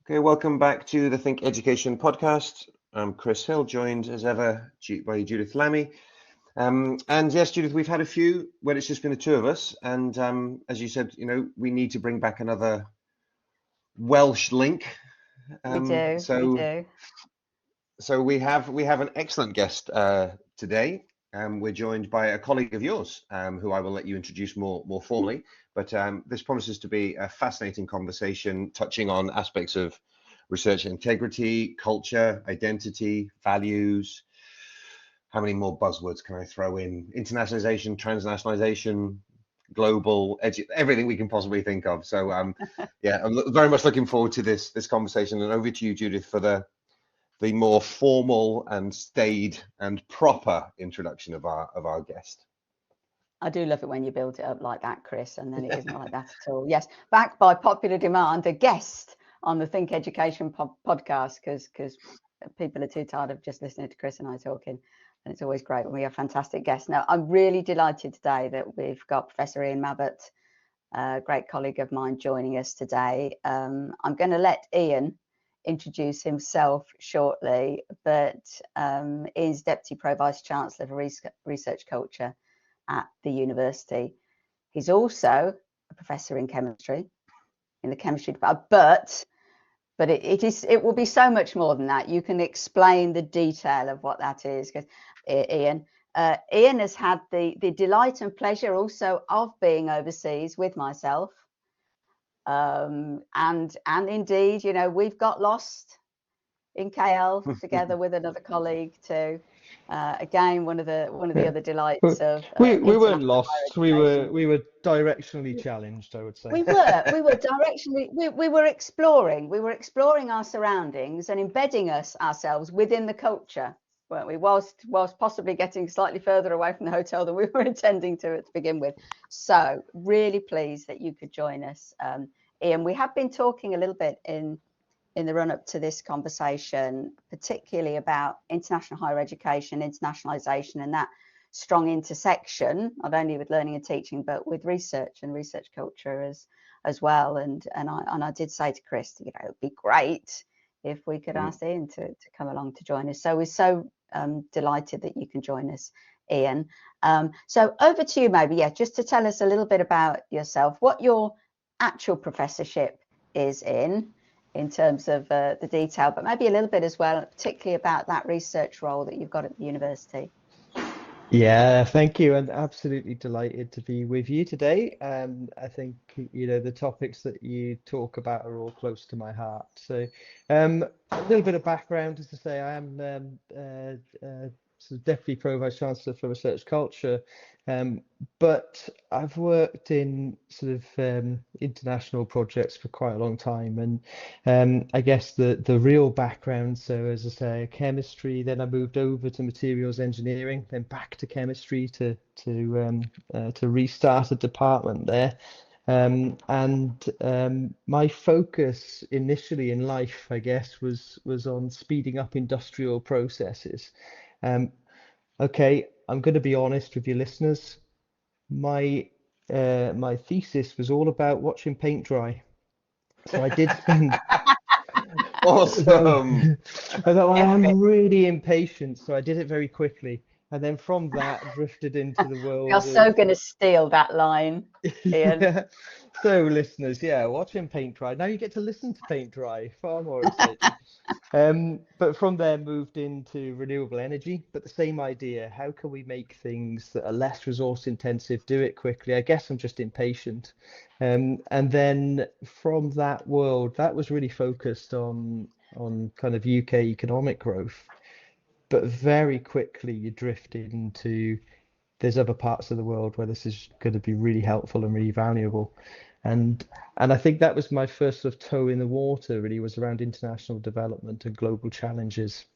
Okay, welcome back to the Think Education podcast. I'm Chris Hill, joined as ever by Judith Lammy. And yes, Judith, we've had a few where it's just been the two of us. And as you said, we need to bring back another Welsh link. We do. So we have an excellent guest today. We're joined by a colleague of yours, who I will let you introduce more formally. But this promises to be a fascinating conversation touching on aspects of research integrity, culture, identity, values. How many more buzzwords can I throw in? Internationalization, transnationalization, global, everything we can possibly think of. So yeah, I'm very much looking forward to this conversation. And over to you, Judith, for the more formal and staid and proper introduction of our guest. I do love it when you build it up like that, Chris, and then it isn't like that at all. Yes, back by popular demand, a guest on the Think Education podcast, because people are too tired of just listening to Chris and I talking, and it's always great when we have fantastic guests. Now, I'm really delighted today that we've got Professor Ian Mabbett, a great colleague of mine, joining us today. I'm going to let Ian introduce himself shortly, but is Deputy Pro Vice Chancellor for Research Culture at the university. He's also a professor in chemistry, in the chemistry department, but it will be so much more than that. You can explain the detail of what that is, because Ian has had the delight and pleasure also of being overseas with myself. And indeed, we've got lost in KL together with another colleague too. Again, one of the other delights of we weren't lost. We were directionally challenged, I would say. We were directionally. We were exploring. We were exploring our surroundings and embedding ourselves within the culture, weren't we? Whilst possibly getting slightly further away from the hotel than we were intending to begin with. So really pleased that you could join us, Ian. We have been talking a little bit in the run-up to this conversation, particularly about international higher education, internationalization, and that strong intersection, not only with learning and teaching, but with research and research culture as well. And I did say to Chris, it would be great if we could ask Ian to come along to join us. So we're so delighted that you can join us, Ian. So over to you, maybe, just to tell us a little bit about yourself, what your actual professorship is in terms of the detail, but maybe a little bit as well, particularly about that research role that you've got at the university. Yeah, thank you, and absolutely delighted to be with you today. I think the topics that you talk about are all close to my heart. So a little bit of background, as to say, I am Deputy Pro Vice Chancellor for Research Culture, but I've worked in sort of international projects for quite a long time, and I guess the real background, so as I say, chemistry, then I moved over to materials engineering, then back to chemistry to restart a department there. My focus initially in life, I guess, was on speeding up industrial processes. Okay, I'm going to be honest with your listeners. My thesis was all about watching paint dry. So I did spend. Awesome. I'm really impatient, so I did it very quickly. And then from that, drifted into the world. You're so going to steal that line, Ian. Yeah. So listeners, watching paint dry. Now you get to listen to paint dry, far more exciting. But from there moved into renewable energy, but the same idea. How can we make things that are less resource intensive, do it quickly? I guess I'm just impatient. And then from that world, that was really focused on kind of UK economic growth. But very quickly you drift into there's other parts of the world where this is going to be really helpful and really valuable. And I think that was my first sort of toe in the water, really, was around international development and global challenges,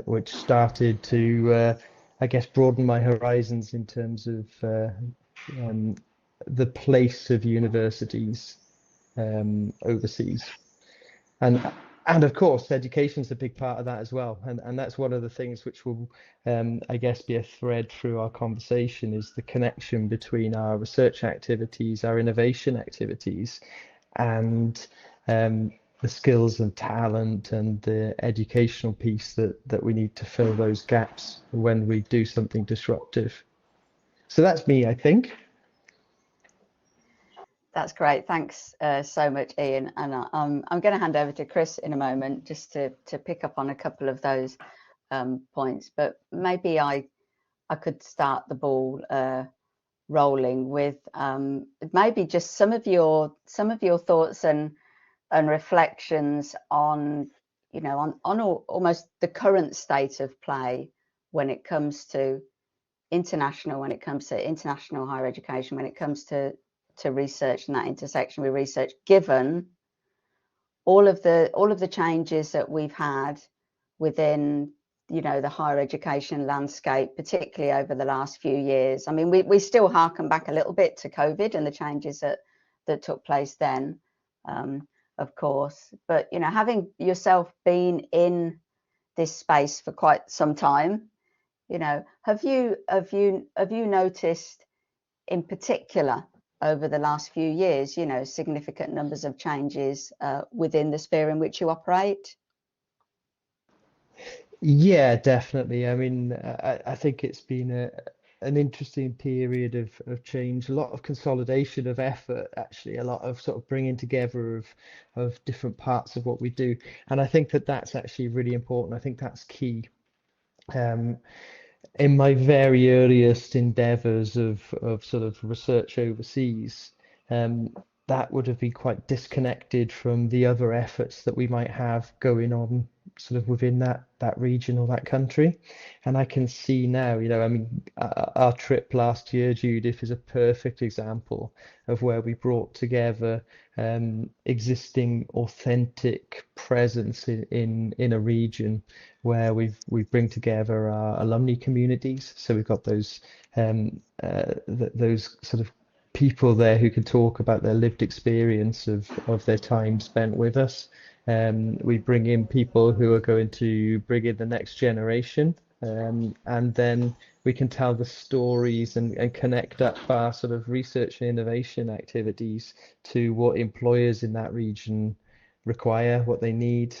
which started to, I guess, broaden my horizons in terms of the place of universities overseas. And of course, education's a big part of that as well. And that's one of the things which will, I guess, be a thread through our conversation, is the connection between our research activities, our innovation activities, and the skills and talent and the educational piece that we need to fill those gaps when we do something disruptive. So that's me, I think. That's great. Thanks so much, Ian. And I'm going to hand over to Chris in a moment just to pick up on a couple of those points. But maybe I could start the ball rolling with maybe just some of your thoughts and reflections on, you know, on almost the current state of play when it comes to international higher education, when it comes to research and that intersection with research, given all of the changes that we've had within, you know, the higher education landscape, particularly over the last few years. I mean, we still harken back a little bit to COVID and the changes that took place then, of course. But, you know, having yourself been in this space for quite some time, you know, have you noticed in particular over the last few years, you know, significant numbers of changes within the sphere in which you operate? Yeah, definitely. I mean, I think it's been an interesting period of change, a lot of consolidation of effort, actually, a lot of sort of bringing together of different parts of what we do. And I think that that's actually really important. I think that's key. In my very earliest endeavors of sort of research overseas, that would have been quite disconnected from the other efforts that we might have going on sort of within that region or that country. And I can see now, you know, I mean, our trip last year, Judith, is a perfect example of where we brought together existing authentic presence in a region where we bring together our alumni communities. So we've got those those sort of people there who can talk about their lived experience of their time spent with us. We bring in people who are going to bring in the next generation, and then we can tell the stories and connect up our sort of research and innovation activities to what employers in that region require, what they need,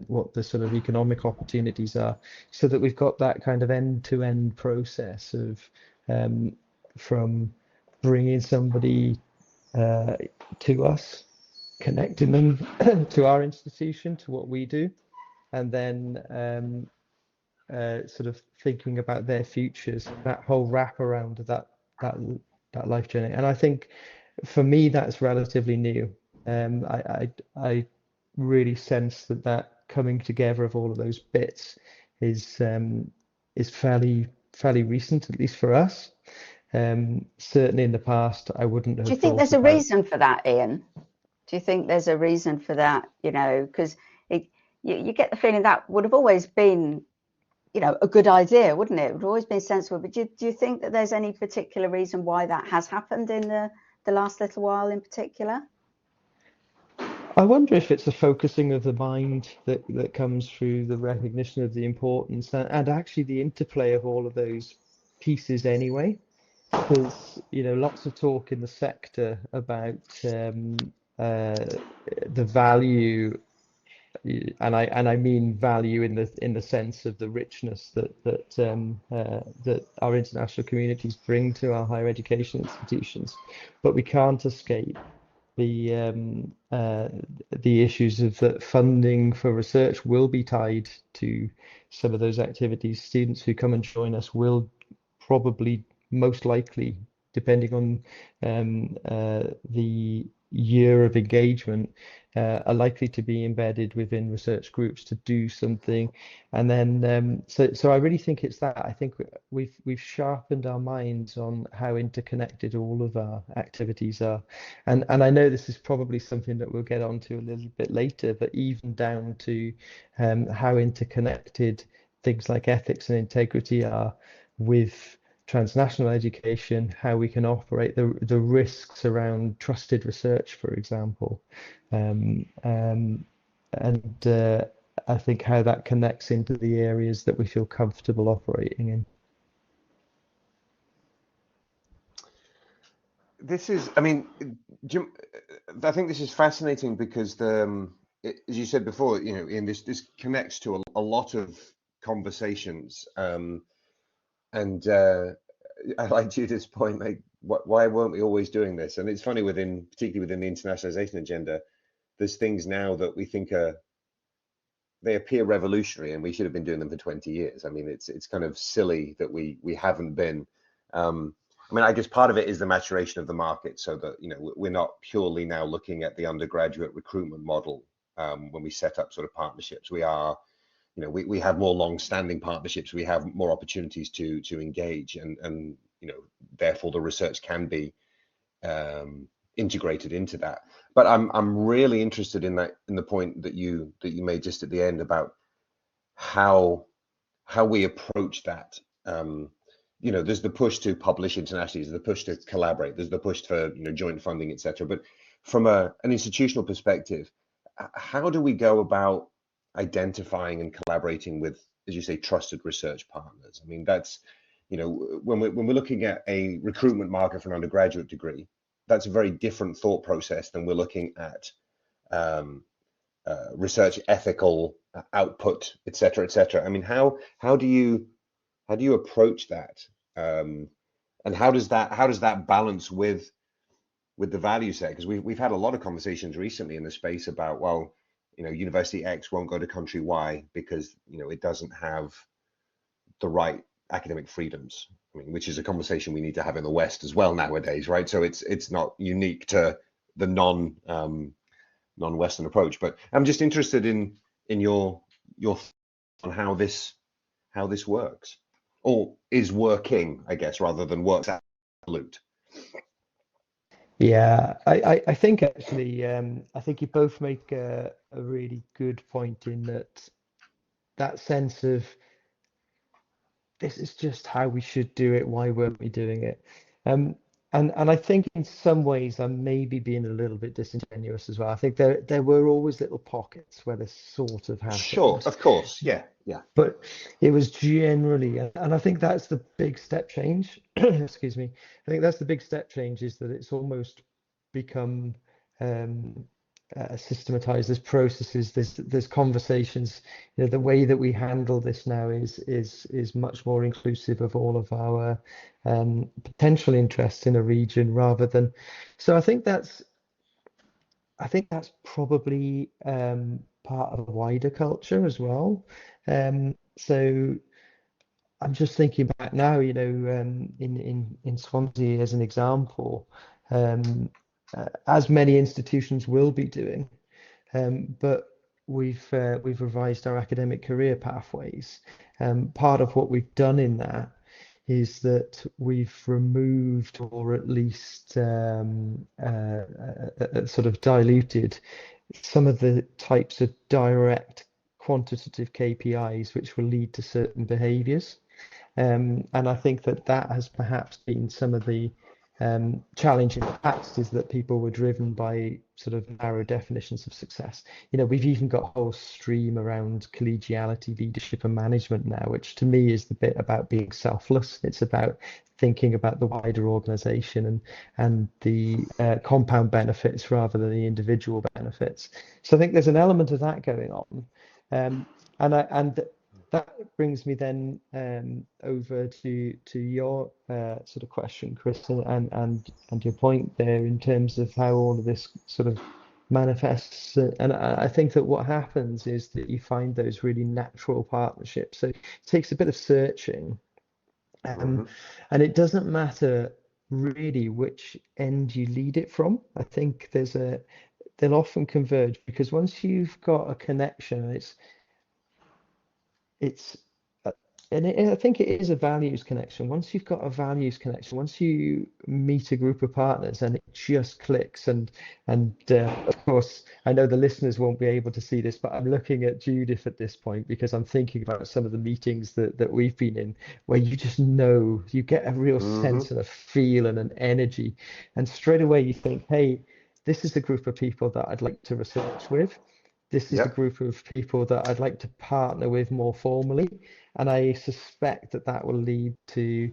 what the sort of economic opportunities are, so that we've got that kind of end-to-end process of from bringing somebody to us, connecting them to our institution, to what we do, and then sort of thinking about their futures, that whole wraparound of that life journey. And I think for me that's relatively new. I really sense that coming together of all of those bits is fairly recent, at least for us. Certainly in the past, I wouldn't have. Do you think there's a reason for that, Ian? Do you think there's a reason for that? You know, because you get the feeling that would have always been, you know, a good idea, wouldn't it? It would have always been sensible. But do you think that there's any particular reason why that has happened in the last little while in particular? I wonder if it's a focusing of the mind that comes through the recognition of the importance and actually the interplay of all of those pieces anyway. Because, you know, lots of talk in the sector about the value, and I mean value in the sense of the richness that our international communities bring to our higher education institutions, but we can't escape the issues of that funding for research will be tied to some of those activities. Students who come and join us will probably, most likely, depending on the year of engagement, are likely to be embedded within research groups to do something. And then so I really think it's that. I think we've sharpened our minds on how interconnected all of our activities are. And I know this is probably something that we'll get onto a little bit later, but even down to how interconnected things like ethics and integrity are with transnational education, how we can operate, the risks around trusted research, for example, and I think how that connects into the areas that we feel comfortable operating in. This is, I mean, Jim, I think this is fascinating because as you said before, Ian, this connects to a lot of conversations, and I like Judith's point, like, why weren't we always doing this? And it's funny, particularly within the internationalization agenda, there's things now that we think they appear revolutionary, and we should have been doing them for 20 years. I mean, it's kind of silly that we haven't been. I mean, I guess part of it is the maturation of the market, so that we're not purely now looking at the undergraduate recruitment model when we set up sort of partnerships. We are, we have more long-standing partnerships. We have more opportunities to engage, and therefore the research can be integrated into that. But I'm really interested in the point that you made just at the end about how we approach that. There's the push to publish internationally, there's the push to collaborate, there's the push for joint funding, etc. But from an institutional perspective, how do we go about identifying and collaborating with, as you say, trusted research partners? I mean, that's when we're looking at a recruitment market for an undergraduate degree, that's a very different thought process than we're looking at research ethical output, etc., etc. I mean, how do you approach that, and how does that balance with the value set? Because we've had a lot of conversations recently in the space about, well, University X won't go to country Y because it doesn't have the right academic freedoms. I mean, which is a conversation we need to have in the West as well nowadays, right? So it's not unique to the non-Western approach. But I'm just interested in your thoughts on how this works, or is working, I guess, rather than works absolute. Yeah, I think actually, I think you both make a really good point in that sense of, this is just how we should do it. Why weren't we doing it? And I think in some ways I'm maybe being a little bit disingenuous as well. I think there were always little pockets where this sort of happened. Sure, of course, yeah. But it was generally, and I think that's the big step change. Excuse me. I think that's the big step change, is that it's almost become systematized. There's processes, there's conversations. The way that we handle this now is much more inclusive of all of our potential interests in a region, rather than. So I think that's probably part of a wider culture as well. So I'm just thinking back now, in Swansea as an example, as many institutions will be doing, but we've revised our academic career pathways. Part of what we've done in that is that we've removed, or at least sort of diluted, some of the types of direct quantitative KPIs which will lead to certain behaviours. And I think that has perhaps been some of the challenge in the past, is that people were driven by sort of narrow definitions of success. We've even got a whole stream around collegiality, leadership and management now, which to me is the bit about being selfless. It's about thinking about the wider organization and the compound benefits rather than the individual benefits. So I think there's an element of that going on. And that brings me then over to your sort of question, Chris, and your point there in terms of how all of this sort of manifests. And I think that what happens is that you find those really natural partnerships. So it takes a bit of searching, and it doesn't matter really which end you lead it from. I think they'll often converge, because once you've got a connection, I think it is a values connection. Once you've got a values connection, once you meet a group of partners and it just clicks, and of course, I know the listeners won't be able to see this, but I'm looking at Judith at this point, because I'm thinking about some of the meetings that we've been in, where you just know, you get a real sense and a feel and an energy, and straight away you think, hey, this is the group of people that I'd like to research with. This is a group of people that I'd like to partner with more formally, and I suspect that will lead to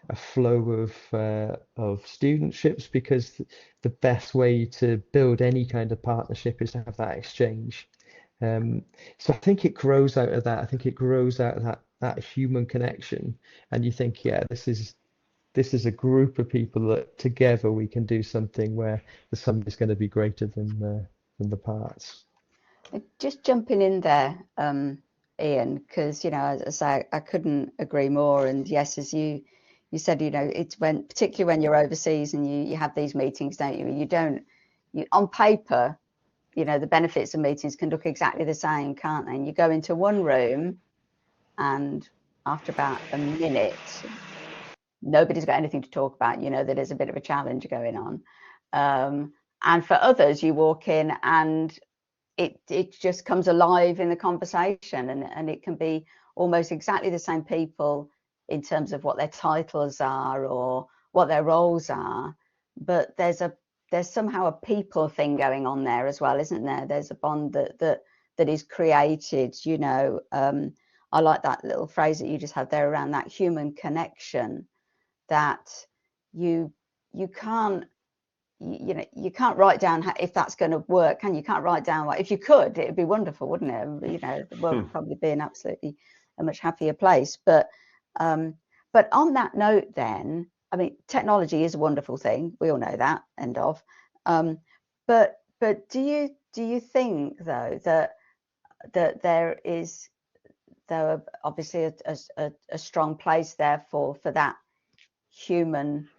a flow of studentships, because the best way to build any kind of partnership is to have that exchange. So I think it grows out of that. I think it grows out of that human connection, and you think, yeah, this is a group of people that together we can do something where the sum is going to be greater than the parts. Just jumping in there, Ian, because as I say, I couldn't agree more. And yes, as you said, it's particularly when you're overseas and you have these meetings, don't you? You on paper, the benefits of meetings can look exactly the same, can't they? And you go into one room, and after about a minute, nobody's got anything to talk about. That there's a bit of a challenge going on. And for others, you walk in and it just comes alive in the conversation, and it can be almost exactly the same people in terms of what their titles are or what their roles are, but there's somehow a people thing going on there as well, isn't there? There's a bond that is created. I like that little phrase that you just had there around that human connection, that you can't you can't write down if that's going to work, can you? Can't write down if you could, it'd be wonderful, wouldn't it? The world would probably be an absolutely a much happier place. But on that note, then, I mean, technology is a wonderful thing. We all know that. End of. But do you think though that there is, though, obviously a strong place there for that human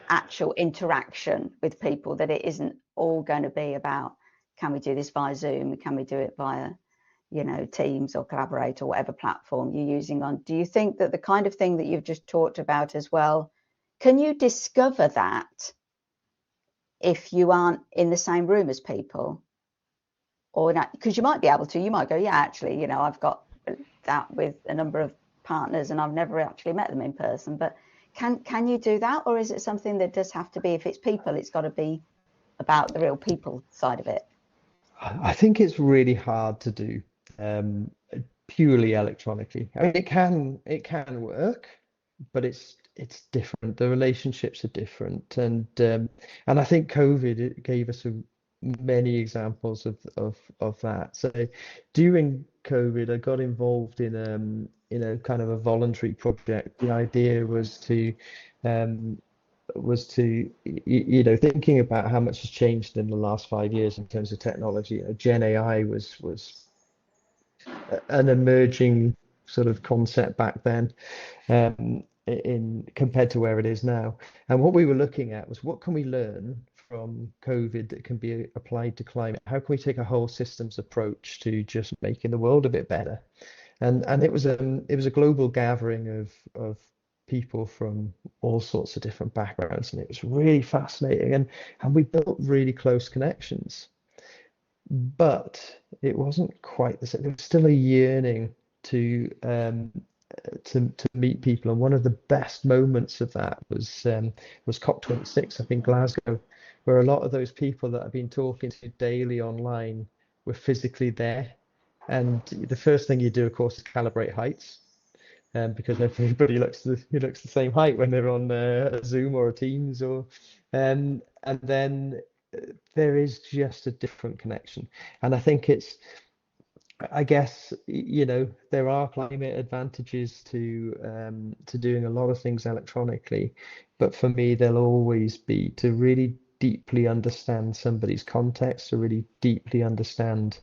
actual interaction with people, that it isn't all going to be about, can we do this via Zoom, can we do it via Teams or Collaborate or whatever platform you're using on? Do you think that the kind of thing that you've just talked about as well, can you discover that if you aren't in the same room as people? Or not, because you might be able to, you might go, yeah, actually, I've got that with a number of partners and I've never actually met them in person. But can you do that, or is it something that does have to be, if it's people, it's got to be about the real people side of it? I think it's really hard to do purely electronically. I mean, it can work, but it's different. The relationships are different, and I think COVID gave us many examples of that. So during COVID, I got involved in kind of a voluntary project. The idea was to thinking about how much has changed in the last 5 years in terms of technology. Gen AI was an emerging sort of concept back then, in compared to where it is now. And what we were looking at was, what can we learn from COVID that can be applied to climate? How can we take a whole systems approach to just making the world a bit better? And it was a global gathering of people from all sorts of different backgrounds, and it was really fascinating, and we built really close connections. But it wasn't quite the same. There was still a yearning to meet people, and one of the best moments of that was COP26 up in Glasgow, where a lot of those people that I've been talking to daily online were physically there. And the first thing you do, of course, is calibrate heights, because everybody looks the same height when they're on a Zoom or a Teams, and then there is just a different connection. And I think I guess there are climate advantages to doing a lot of things electronically, but for me there'll always be to really deeply understand somebody's context, to really deeply understand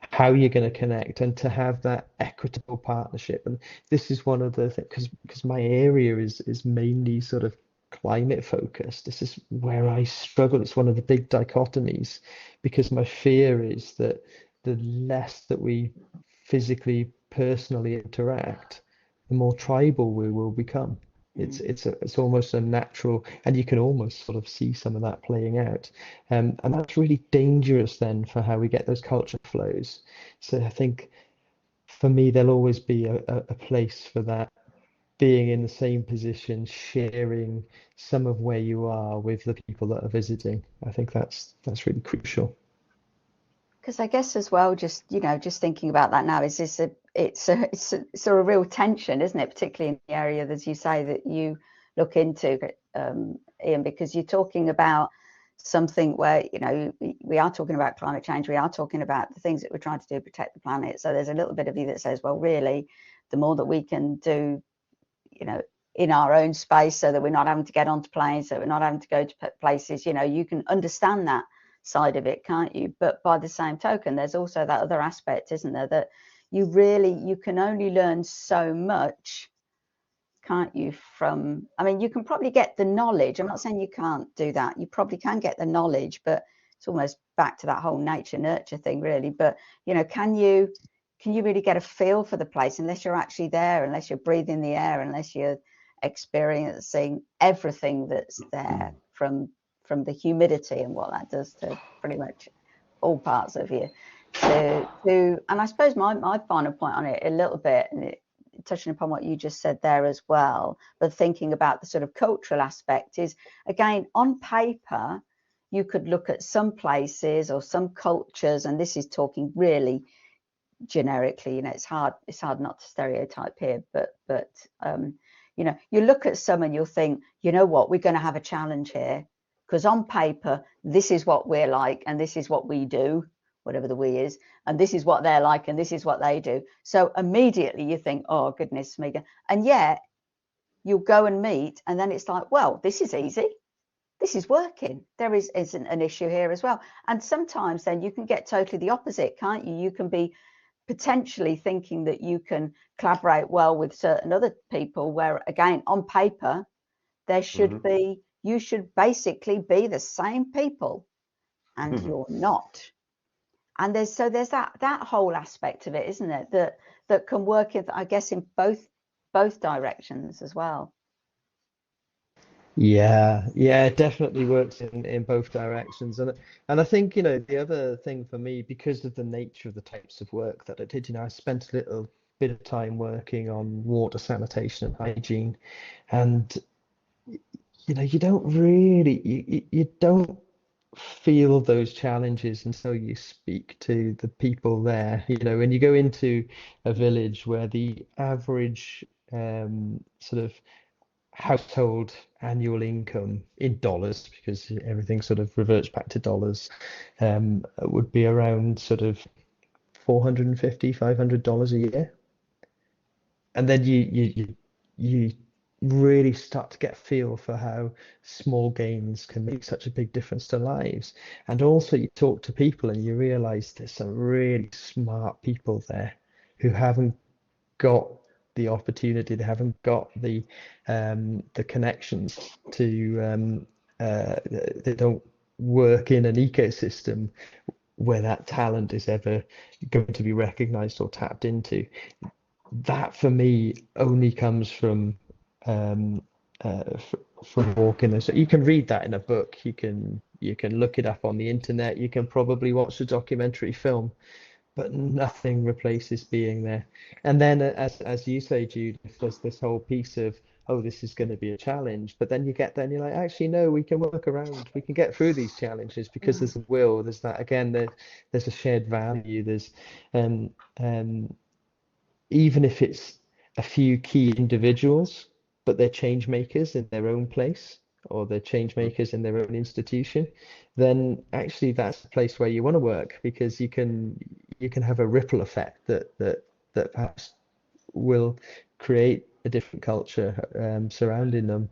how you're going to connect, and to have that equitable partnership. And this is one of the things, because my area is mainly sort of climate focused. This is where I struggle. It's one of the big dichotomies, because my fear is that the less that we physically, personally interact, the more tribal we will become. It's almost a natural, and you can almost sort of see some of that playing out, and that's really dangerous then for how we get those culture flows. So I think for me there'll always be a place for that, being in the same position, sharing some of where you are with the people that are visiting. I think that's really crucial. Because I guess as well, just thinking about that now, is this it's a real tension, isn't it? Particularly in the area, as you say, that you look into, Ian, because you're talking about something where, you know, we are talking about climate change, we are talking about the things that we're trying to do to protect the planet. So there's a little bit of you that says, well, really, the more that we can do, you know, in our own space, so that we're not having to get onto planes, so we're not having to go to places, you know, you can understand that side of it, can't you? But by the same token, there's also that other aspect, isn't there, that you can only learn so much, can't you, from, I mean, you can probably get the knowledge. I'm not saying you can't do that. You probably can get the knowledge, but it's almost back to that whole nature nurture thing, really. But, you know, can you really get a feel for the place unless you're actually there, unless you're breathing the air, unless you're experiencing everything that's there, from the humidity and what that does to pretty much all parts of you. And I suppose my final point on it a little bit, and touching upon what you just said there as well, but thinking about the sort of cultural aspect is, again, on paper, you could look at some places or some cultures, and this is talking really generically, you know, it's hard not to stereotype here, but you know, you look at some and you'll think, you know what, we're going to have a challenge here, because on paper, this is what we're like, and this is what we do, whatever the we is, and this is what they're like, and this is what they do. So immediately you think, oh, goodness me. And yet you'll go and meet, and then it's like, well, this is easy. This is working. There isn't an issue here as well. And sometimes then you can get totally the opposite, can't you? You can be potentially thinking that you can collaborate well with certain other people, where, again, on paper, there should be, you should basically be the same people, and you're not. And there's that whole aspect of it, isn't it, that can work in, I guess, in both directions as well. Yeah, it definitely works in both directions. And I think, you know, the other thing for me, because of the nature of the types of work that I did, you know, I spent a little bit of time working on water, sanitation and hygiene. And, you know, you don't feel those challenges until you speak to the people there. You know, when you go into a village where the average sort of household annual income in dollars, because everything sort of reverts back to dollars, would be around sort of $450-500 a year. And then you really start to get a feel for how small gains can make such a big difference to lives. And also you talk to people and you realize there's some really smart people there who haven't got the opportunity, they haven't got the connections to they don't work in an ecosystem where that talent is ever going to be recognized or tapped into. That for me only comes from walking. So you can read that in a book, you can look it up on the internet, you can probably watch a documentary film, but nothing replaces being there. And then, as you say, Judith, there's this whole piece of, oh, this is going to be a challenge. But then you get there and you're like, actually, no, we can work around, we can get through these challenges, because there's a will, there's that, again, there's a shared value, there's even if it's a few key individuals, but they're change makers in their own place, or they're change makers in their own institution, then actually that's the place where you want to work, because you can have a ripple effect that perhaps will create a different culture surrounding them.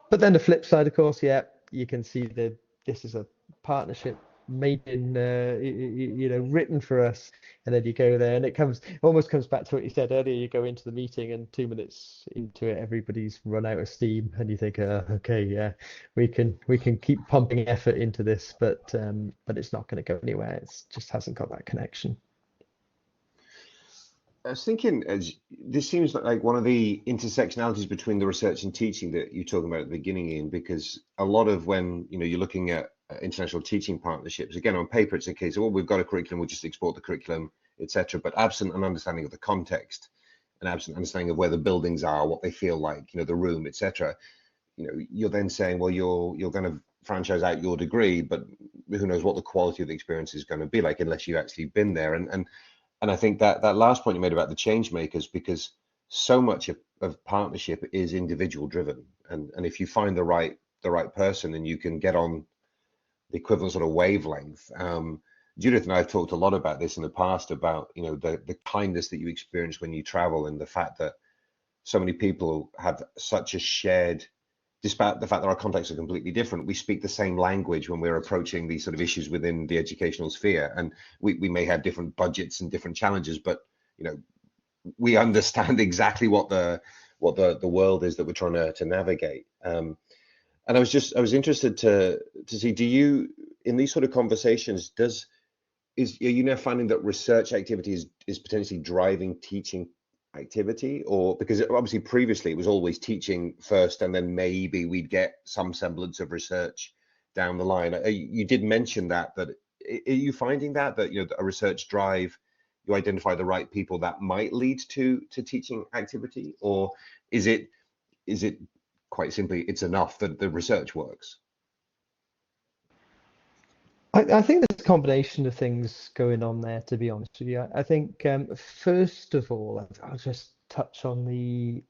But then the flip side, of course, yeah, you can see that this is a partnership made in you know, written for us, and then you go there and it almost comes back to what you said earlier. You go into the meeting and 2 minutes into it everybody's run out of steam, and you think, okay, yeah, we can keep pumping effort into this, but it's not going to go anywhere. It just hasn't got that connection. I was thinking, this seems like one of the intersectionalities between the research and teaching that you're talking about at the beginning, Ian, because a lot of when, you know, you're looking at international teaching partnerships, again, on paper, it's a case of, well, we've got a curriculum, we'll just export the curriculum, etc. But absent an understanding of the context and absent understanding of where the buildings are, what they feel like, you know, the room, etc., you know, you're then saying, well, you're going to franchise out your degree, but who knows what the quality of the experience is going to be like unless you've actually been there. And I think that last point you made about the change makers, because so much of partnership is individual driven, and if you find the right person and you can get on the equivalent sort of wavelength. Judith and I have talked a lot about this in the past, about, you know, the kindness that you experience when you travel, and the fact that so many people have such a shared, despite the fact that our contexts are completely different, we speak the same language when we're approaching these sort of issues within the educational sphere. And we may have different budgets and different challenges, but, you know, we understand exactly what the world is that we're trying to navigate. And I was interested to see, do you, in these sort of conversations, are you now finding that research activity is potentially driving teaching activity? Or because obviously previously it was always teaching first, and then maybe we'd get some semblance of research down the line. You did mention that, but are you finding that you know, a research drive, you identify the right people that might lead to teaching activity? Or is it quite simply it's enough that the research works? I think there's a combination of things going on there, to be honest with you. I think first of all, I'll just touch on the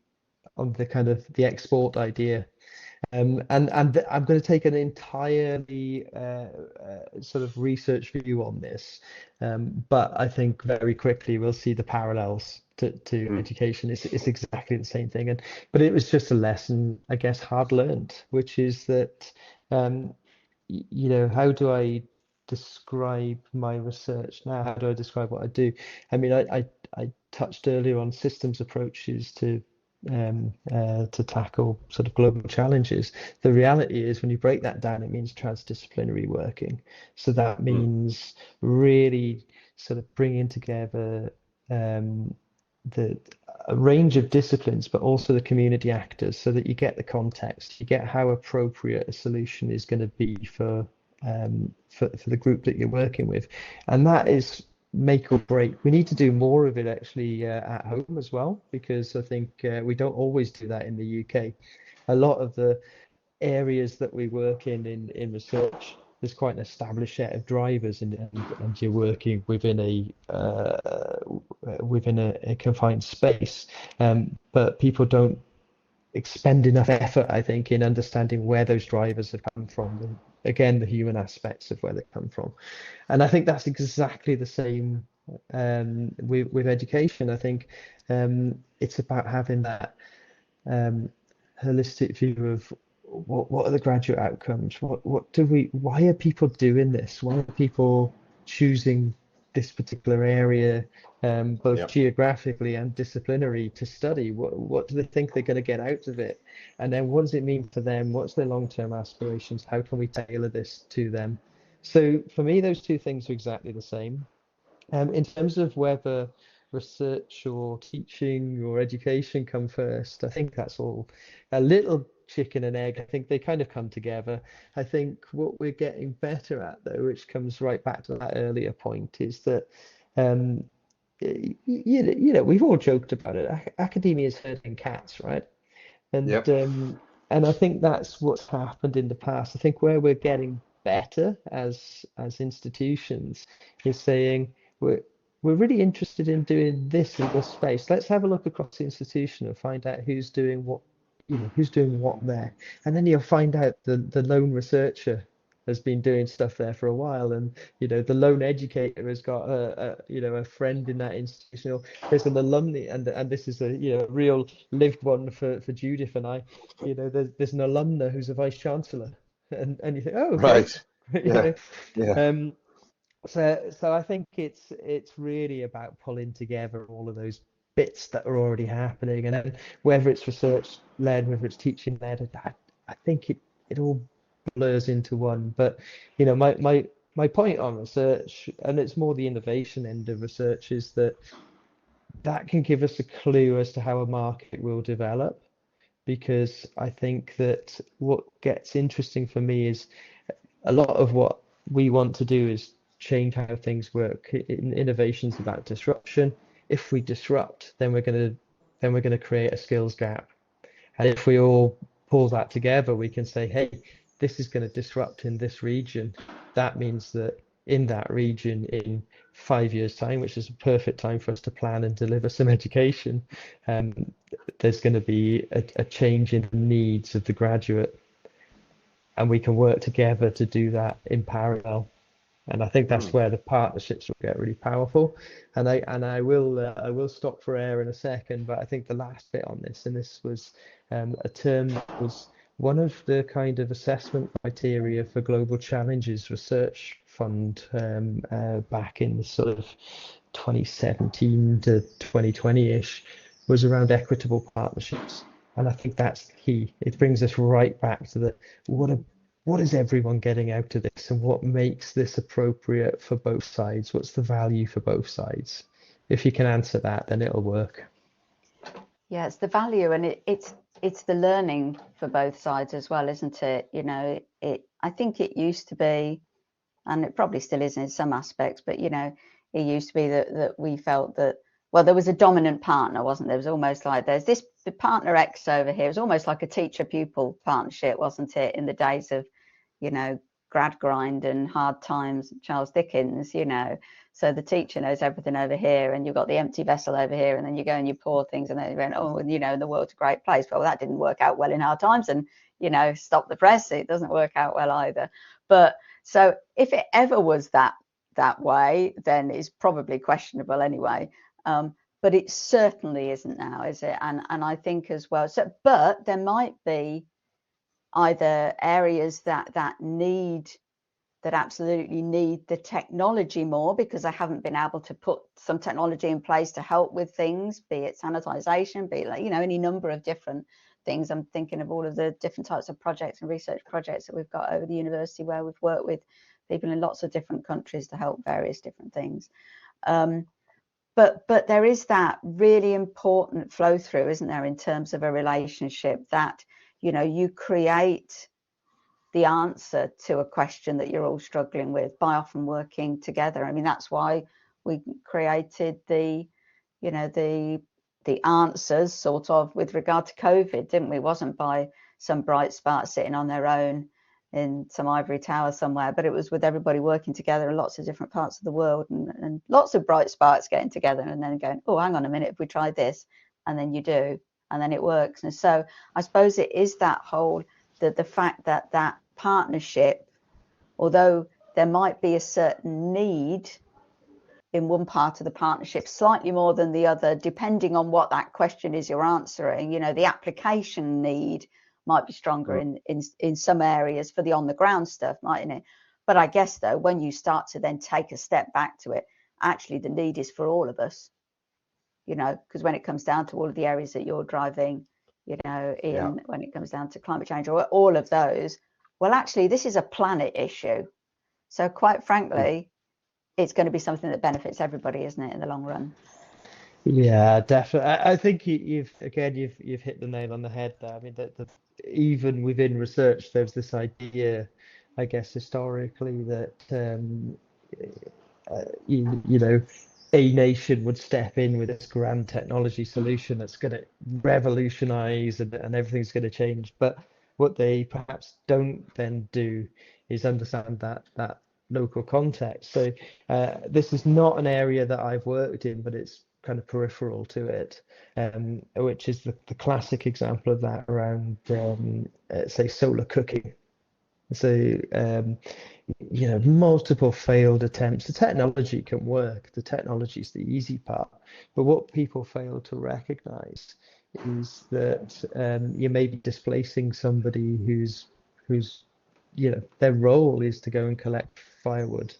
kind of the export idea. And I'm going to take an entirely sort of research view on this, but I think very quickly we'll see the parallels to education. It's exactly the same thing, but it was just a lesson, I guess, hard learned, which is that you know, how do I describe my research now? How do I describe what I do? I mean, I touched earlier on systems approaches to tackle sort of global challenges. The reality is, when you break that down, it means transdisciplinary working. So that means really sort of bringing together a range of disciplines, but also the community actors, so that you get the context, you get how appropriate a solution is going to be for the group that you're working with. And that is make or break. We need to do more of it actually at home as well, because I think we don't always do that in the UK. A lot of the areas that we work in research, there's quite an established set of drivers, and you're working within a confined space, but people don't expend enough effort, I think, in understanding where those drivers have come from, and again, the human aspects of where they come from. And I think that's exactly the same with education. I think it's about having that holistic view of what are the graduate outcomes? Why are people doing this? Why are people choosing this particular area, both geographically and disciplinary, to study? What do they think they're going to get out of it? And then what does it mean for them? What's their long-term aspirations? How can we tailor this to them? So for me, those two things are exactly the same. In terms of whether research or teaching or education come first, I think that's all a little chicken and egg. I think they kind of come together. I think what we're getting better at, though, which comes right back to that earlier point, is that you know, we've all joked about it. Academia is herding cats, right? And and I think that's what's happened in the past. I think where we're getting better as institutions is saying we're really interested in doing this in this space. Let's have a look across the institution and find out who's doing what, you know, who's doing what there. And then you'll find out the lone researcher has been doing stuff there for a while, and you know, the lone educator has got a friend in that institution. Or there's an alumni, and this is a, you know, real lived one for Judith and I. You know, there's an alumna who's a vice chancellor, and you think, oh, okay. Right. So I think it's really about pulling together all of those bits that are already happening, and then whether it's research led, whether it's teaching led, I think it all blurs into one. But you know, my point on research, and it's more the innovation end of research, is that can give us a clue as to how a market will develop. Because I think that what gets interesting for me is a lot of what we want to do is change how things work. Innovation's about disruption. If we disrupt, then we're going to create a skills gap. And if we all pull that together, we can say, hey, this is going to disrupt in this region. That means that in that region, in 5 years' time, which is a perfect time for us to plan and deliver some education, there's going to be a change in the needs of the graduate. and we can work together to do that in parallel. And I think that's where the partnerships will get really powerful. And I will stop for air in a second, but I think the last bit on this, and this was a term that was one of the kind of assessment criteria for Global Challenges Research Fund back in the sort of 2017 to 2020-ish, was around equitable partnerships. And I think that's key. It brings us right back to the what is everyone getting out of this, and what makes this appropriate for both sides? What's the value for both sides? If you can answer that, then it'll work. Yeah, it's the value, and it's the learning for both sides as well, isn't it? You know, I think it used to be, and it probably still is in some aspects, but you know, it used to be that we felt that, well, there was a dominant partner, wasn't there? It was almost like there's this partner X over here. It was almost like a teacher-pupil partnership, wasn't it, in the days of, you know, Gradgrind and Hard Times, Charles Dickens, you know. So the teacher knows everything over here, and you've got the empty vessel over here, and then you go and you pour things, and then you went, oh, you know, the world's a great place. Well, that didn't work out well in Hard Times, and, you know, stop the press, it doesn't work out well either. But so if it ever was that way, then it's probably questionable anyway. But it certainly isn't now, is it? And I think as well. So, but there might be either areas that absolutely need the technology more, because I haven't been able to put some technology in place to help with things, be it sanitization, be it, like, you know, any number of different things. I'm thinking of all of the different types of projects and research projects that we've got over the university, where we've worked with people in lots of different countries to help various different things. But there is that really important flow through, isn't there, in terms of a relationship, that, you know, you create the answer to a question that you're all struggling with by often working together. I mean, that's why we created the, you know, the answers sort of with regard to COVID, didn't we? It wasn't by some bright spark sitting on their own in some ivory tower somewhere, but it was with everybody working together in lots of different parts of the world, and lots of bright sparks getting together and then going, oh, hang on a minute, if we try this, and then you do, and then it works. And so I suppose it is that whole, the fact that that partnership, although there might be a certain need in one part of the partnership slightly more than the other, depending on what that question is you're answering, you know, the application need might be stronger in some areas for the on the ground stuff, mightn't it? But I guess though, when you start to then take a step back to it, actually the need is for all of us, you know, because when it comes down to all of the areas that you're driving, you know, in when it comes down to climate change or all of those, well, actually this is a planet issue. So quite frankly, it's going to be something that benefits everybody, isn't it, in the long run? Yeah, definitely. I think you've hit the nail on the head there. I mean, even within research, there's this idea, I guess, historically, that you know, a nation would step in with this grand technology solution that's going to revolutionize, and everything's going to change. But what they perhaps don't then do is understand that local context. So this is not an area that I've worked in, but it's kind of peripheral to it, which is the classic example of that around, say, solar cooking. So, you know, multiple failed attempts. The technology can work. The technology is the easy part. But what people fail to recognize is that you may be displacing somebody who's, you know, their role is to go and collect firewood.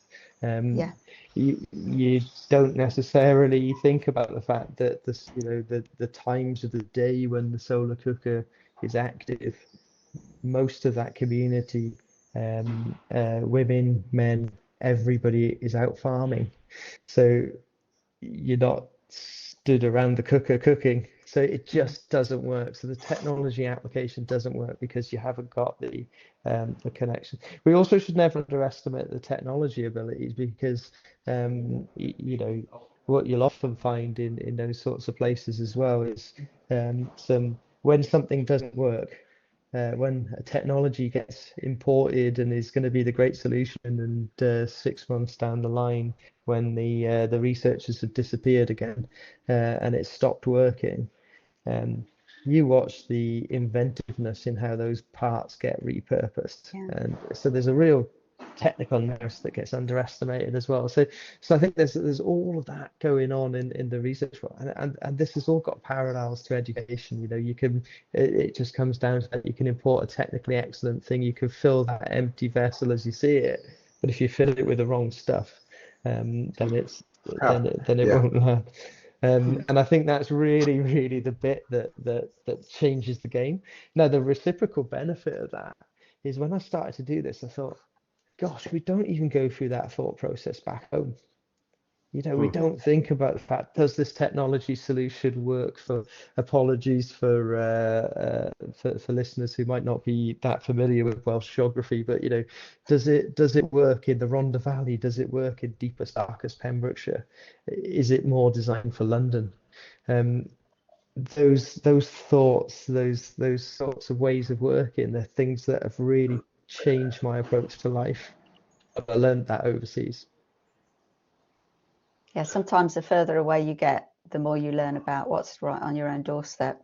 You don't necessarily think about the fact that this, you know, the times of the day when the solar cooker is active, most of that community, women, men, everybody is out farming. So you're not stood around the cooker cooking. So it just doesn't work. So the technology application doesn't work because you haven't got the connection. We also should never underestimate the technology abilities, because you know, what you'll often find in those sorts of places as well is when something doesn't work, when a technology gets imported and is going to be the great solution, and 6 months down the line, when the researchers have disappeared again, and it's stopped working, you watch the inventiveness in how those parts get repurposed. Yeah. And so there's a real technical nous that gets underestimated as well. So I think there's all of that going on in the research world, and this has all got parallels to education. You can, it just comes down to that you can import a technically excellent thing, you can fill that empty vessel as you see it, but if you fill it with the wrong stuff, then it Yeah. won't learn. And I think that's really, really the bit that changes the game. Now, the reciprocal benefit of that is when I started to do this, I thought, gosh, we don't even go through that thought process back home. We don't think about the fact, does this technology solution work for, apologies for listeners who might not be that familiar with Welsh geography, but does it work in the Rhondda Valley? Does it work in deepest, darkest Pembrokeshire? Is it more designed for London? Those thoughts, those sorts of ways of working, they're things that have really changed my approach to life. I learned that overseas. Yeah, sometimes the further away you get, the more you learn about what's right on your own doorstep,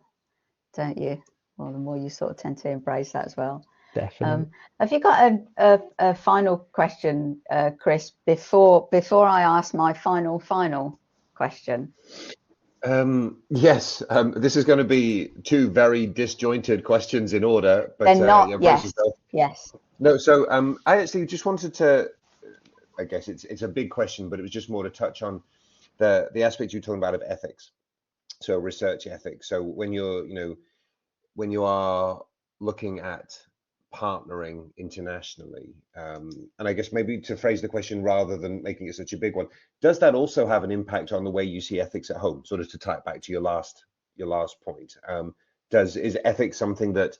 don't you? Well, the more you sort of tend to embrace that as well. Definitely. Have you got a final question, Chris, before I ask my final question? Yes, this is going to be two very disjointed questions in order, but They're not. yeah, Yes. Yes. No, so I actually just wanted to, I guess it's a big question, but it was just more to touch on the aspect you're talking about of ethics, so research ethics. So when when you are looking at partnering internationally, and I guess maybe to phrase the question rather than making it such a big one, does that also have an impact on the way you see ethics at home? Sort of to tie it back to your last point, is ethics something that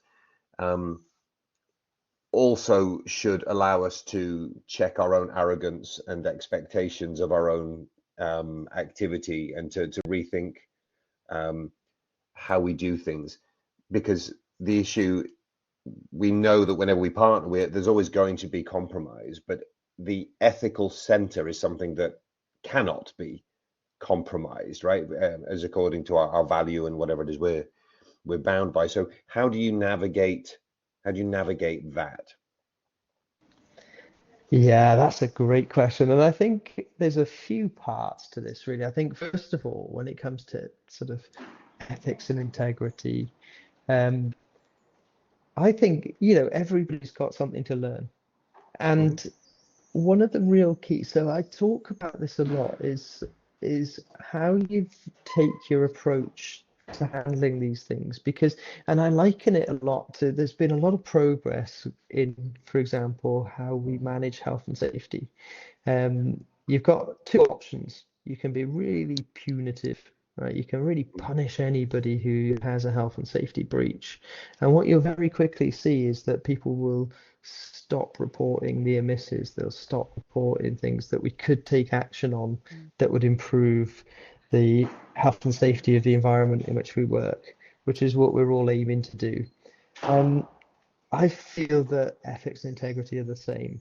also should allow us to check our own arrogance and expectations of our own activity, and to rethink how we do things? Because the issue, we know that whenever we partner with, there's always going to be compromise, but the ethical center is something that cannot be compromised, right? As according to our value and whatever it is we're bound by. So how do you navigate that? Yeah, that's a great question. And I think there's a few parts to this, really. I think, first of all, when it comes to sort of ethics and integrity, I think, everybody's got something to learn. And one of the real keys, so I talk about this a lot, is how you take your approach to handling these things, and I liken it a lot to, there's been a lot of progress in, for example, how we manage health and safety. You've got two options. You can be really punitive, right? You can really punish anybody who has a health and safety breach. And what you'll very quickly see is that people will stop reporting near misses. They'll stop reporting things that we could take action on that would improve the health and safety of the environment in which we work, which is what we're all aiming to do. I feel that ethics and integrity are the same.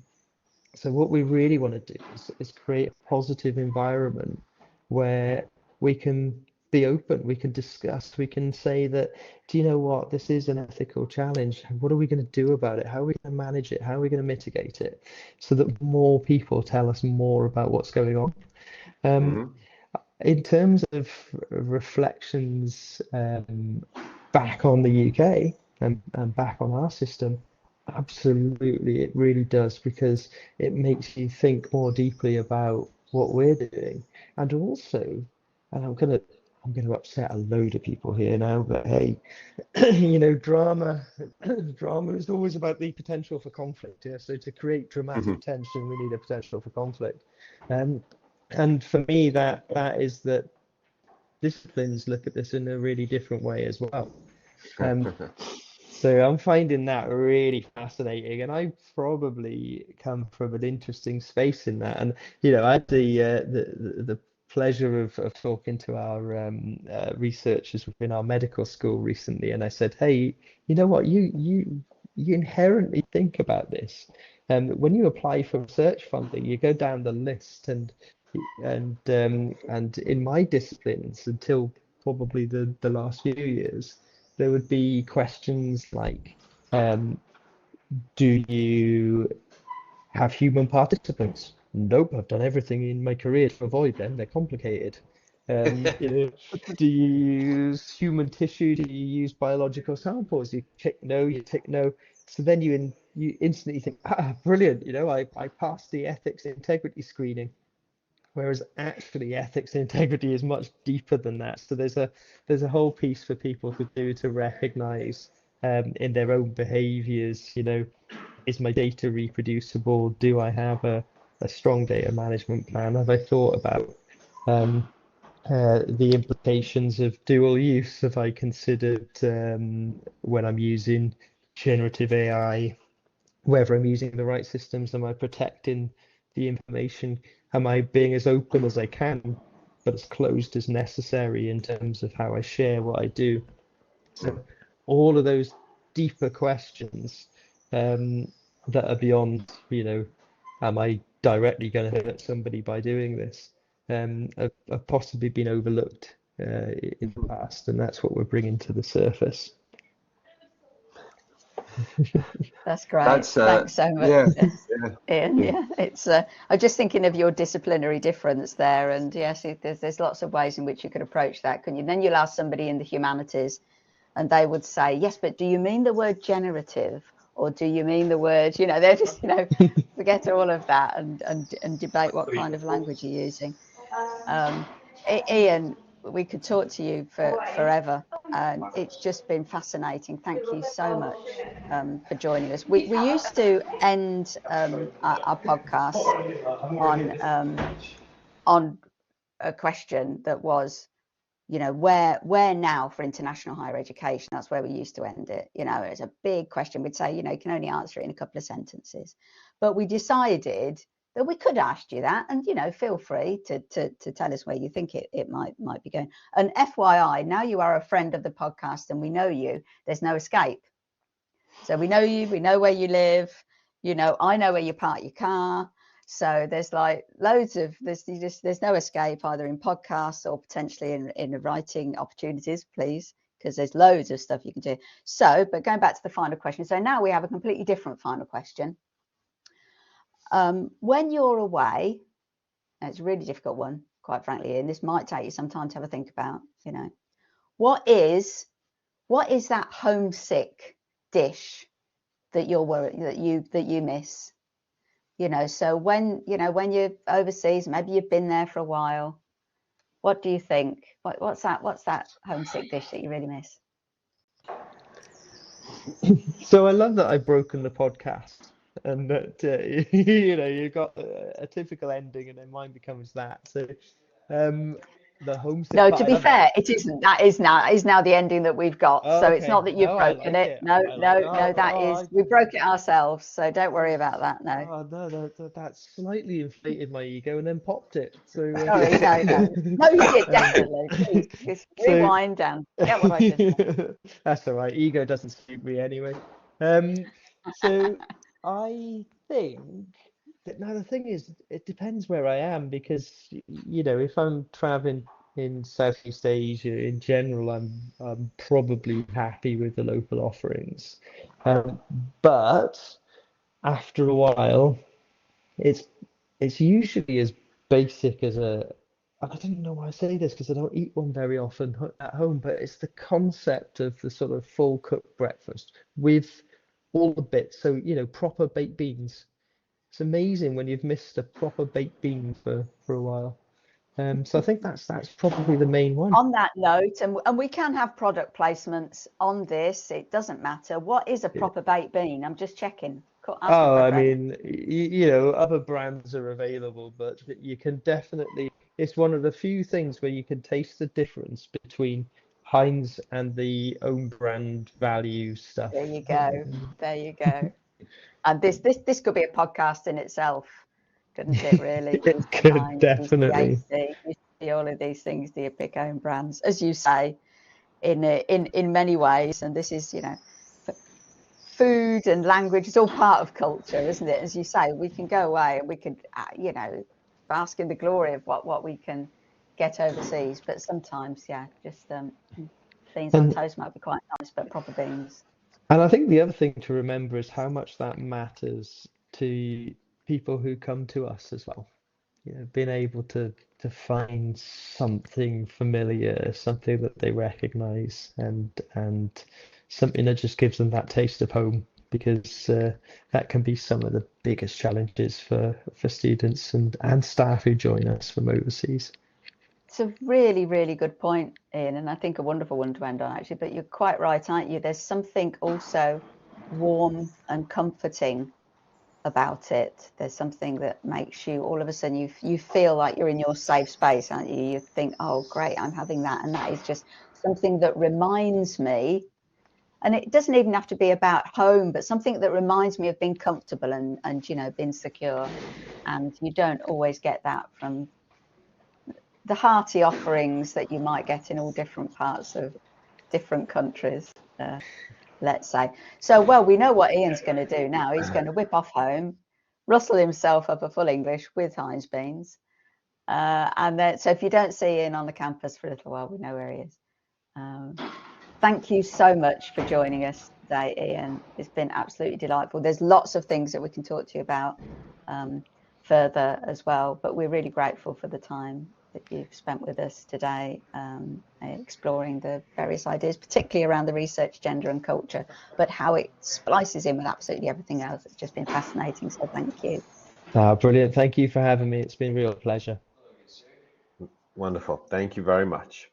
So what we really want to do is create a positive environment where we can be open, we can discuss, we can say that, do you know what, this is an ethical challenge. What are we going to do about it? How are we going to manage it? How are we going to mitigate it? So that more people tell us more about what's going on. In terms of reflections back on the UK and back on our system, absolutely, it really does, because it makes you think more deeply about what we're doing. And also, and I'm gonna upset a load of people here now, but hey, drama is always about the potential for conflict. Yeah, so to create dramatic tension, we need a potential for conflict. And for me, that is that disciplines look at this in a really different way as well. So I'm finding that really fascinating, and I probably come from an interesting space in that. And I had the pleasure of talking to our researchers within our medical school recently, and I said, hey, you know what, you inherently think about this. When you apply for research funding, you go down the list, and in my disciplines, until probably the last few years, there would be questions like, do you have human participants? Nope, I've done everything in my career to avoid them. They're complicated. You know, do you use human tissue? Do you use biological samples? You tick no, you tick no. So then you instantly think, brilliant, you know, I passed the ethics and integrity screening. Whereas actually ethics and integrity is much deeper than that. So there's a whole piece for people to do to recognize in their own behaviors, you know, is my data reproducible? Do I have a strong data management plan? Have I thought about the implications of dual use? Have I considered when I'm using generative AI, whether I'm using the right systems? Am I protecting the information? Am I being as open as I can, but as closed as necessary in terms of how I share what I do? So all of those deeper questions that are beyond, you know, am I directly going to hurt somebody by doing this, have possibly been overlooked in the past, and that's what we're bringing to the surface. That's great. That's Thanks so much, yeah, Ian. Yeah, it's. I'm just thinking of your disciplinary difference there, and yes, there's lots of ways in which you could approach that, couldn't you? Then you'll ask somebody in the humanities, and they would say, yes, but do you mean the word generative, or do you mean the word? You know, they're just, you know, forget all of that and debate what kind of language you're using. Ian, we could talk to you forever, and it's just been fascinating. Thank you so much for joining us. We used to end our podcast on a question that was, you know, where now for international higher education? That's where we used to end it. You know, it's a big question. We'd say, you know, you can only answer it in a couple of sentences, but we decided that we could ask you that, and, you know, feel free to tell us where you think it might be going. And FYI, now you are a friend of the podcast and we know you, there's no escape. So we know you, we know where you live, you know, I know where you park your car. So there's like loads of there's no escape either in podcasts or potentially in writing opportunities, please, because there's loads of stuff you can do. So, but going back to the final question, so now we have a completely different final question. When you're away, and it's a really difficult one, quite frankly, and this might take you some time to have a think about, you know, what is that homesick dish that you're worried that you miss? You know, so when you're overseas, maybe you've been there for a while, what do you think? What's that homesick dish that you really miss? So I love that I've broken the podcast, and that you know, you've got a typical ending, and then mine becomes that. So the homesick. No, to be fair, it isn't. That is now the ending that we've got. Oh, so okay. it's not that you've broken it. No, we broke it ourselves. So don't worry about that. No. Oh, no, that slightly inflated my ego and then popped it. So sorry, no, you did definitely. Please, just rewind down. Get what I did. That's all right. Ego doesn't suit me anyway. So I think that now the thing is, it depends where I am, because, you know, if I'm traveling in Southeast Asia in general, I'm probably happy with the local offerings. But after a while, it's usually as basic as and I don't know why I say this because I don't eat one very often at home, but it's the concept of the sort of full cooked breakfast with all the bits. So, you know, proper baked beans. It's amazing when you've missed a proper baked bean for a while. So I think that's probably the main one. On that note, and we can have product placements on this. It doesn't matter. What is a proper baked bean? I'm just checking. I mean, you know, other brands are available, but you can definitely. It's one of the few things where you can taste the difference between Heinz and the own brand value stuff. There you go. There you go. And this could be a podcast in itself, couldn't it? Really, it could definitely. You see all of these things. Do you pick own brands, as you say, in many ways? And this is, you know, food and language is all part of culture, isn't it? As you say, we can go away and we could, you know, bask in the glory of what we can get overseas. But sometimes, yeah, just Beans on toast might be quite nice, but proper beans. And I think the other thing to remember is how much that matters to people who come to us as well. Being able to find something familiar, something that they recognize, and something that just gives them that taste of home, because that can be some of the biggest challenges for students and staff who join us from overseas. It's a really, really good point, Ian, and I think a wonderful one to end on, actually. But you're quite right, aren't you? There's something also warm and comforting about it. There's something that makes you, all of a sudden, you feel like you're in your safe space, aren't you? You think, oh, great, I'm having that. And that is just something that reminds me, and it doesn't even have to be about home, but something that reminds me of being comfortable and being secure. And you don't always get that from the hearty offerings that you might get in all different parts of different countries, let's say. So, well, we know what Ian's going to do now. He's going to whip off home, rustle himself up a full English with Heinz beans. And then, so if you don't see Ian on the campus for a little while, we know where he is. Thank you so much for joining us today, Ian. It's been absolutely delightful. There's lots of things that we can talk to you about further as well, but we're really grateful for the time that you've spent with us today, exploring the various ideas, particularly around the research, gender and culture, but how it splices in with absolutely everything else. It's just been fascinating, so thank you. Brilliant. Thank you for having me. It's been a real pleasure. Wonderful. Thank you very much.